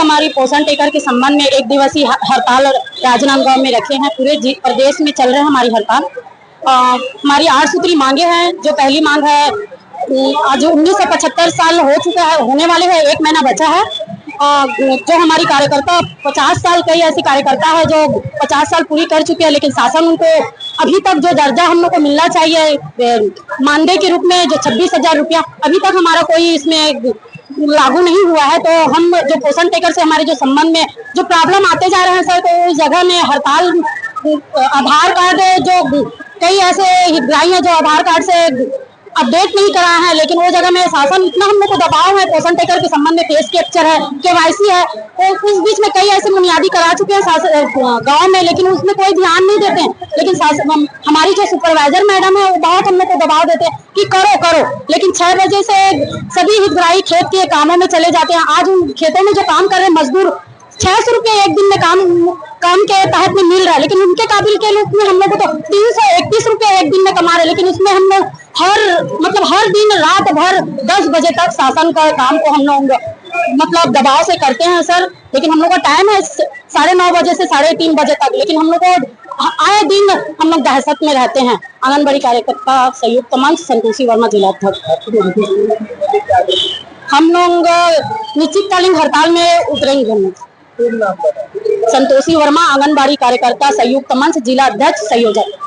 हमारी पोषण टेकर के संबंध में 1 दिवसीय हड़ताल राजनांदगांव में रखे हैं। पूरे प्रदेश में चल रहे हैं हमारी हड़ताल। हमारी 8 सूत्री मांगे हैं। जो पहली मांग है, आज 1975 साल हो चुका है, होने वाले हैं, 1 महीना बचा है। जो हमारी कार्यकर्ता 50 साल, कई ऐसे कार्यकर्ता है जो 50 साल पूरी कर चुके हैं, लेकिन शासन उनको अभी तक जो दर्जा हम लोग को मिलना चाहिए मानदेय के रूप में, जो 26,000 रुपया, अभी तक हमारा कोई इसमें लागू नहीं हुआ है। तो हम जो पोषण टेकर से हमारे जो संबंध में जो प्रॉब्लम आते जा रहे हैं सर, तो उस जगह में हड़ताल, आधार कार्ड, जो कई ऐसे हितग्राही हैं जो आधार कार्ड से अपडेट नहीं कराया है, लेकिन वो जगह में शासन इतना हम लोग को दबाव है। पोषण टेकर के संबंध में फेस कैप्चर है, KYC है, तो उस बीच में कई ऐसे बुनियादी करा चुके हैं गांव में, लेकिन उसमें कोई ध्यान नहीं देते हैं। लेकिन हमारी जो सुपरवाइजर मैडम है वो बहुत हम लोग को दबाव देते हैं कि करो करो, लेकिन 6 बजे से सभी हितग्राही खेत के कामों में चले जाते हैं। आज उन खेतों में जो काम कर रहे हैं मजदूर 600 रुपये एक दिन में काम के तहत में मिल रहा है, लेकिन उनके काबिल के रूप में हम लोग तो 331 रुपये एक दिन में कमा रहे हैं। लेकिन उसमें हम लोग हर दिन रात भर 10 बजे तक शासन का काम को हम लोग दबाव से करते हैं सर। लेकिन हम लोग का टाइम है 9:30 बजे से 3:30 बजे तक, लेकिन हम लोग को आए दिन हम लोग दहशत में रहते हैं। आंगनबाड़ी कार्यकर्ता संयुक्त मंच, संतोषी वर्मा, जिला अध्यक्ष। हम लोग निश्चितकालीन हड़ताल में उतरेंगे। संतोषी वर्मा, आंगनबाड़ी कार्यकर्ता संयुक्त मंच, जिला अध्यक्ष, संयोजक।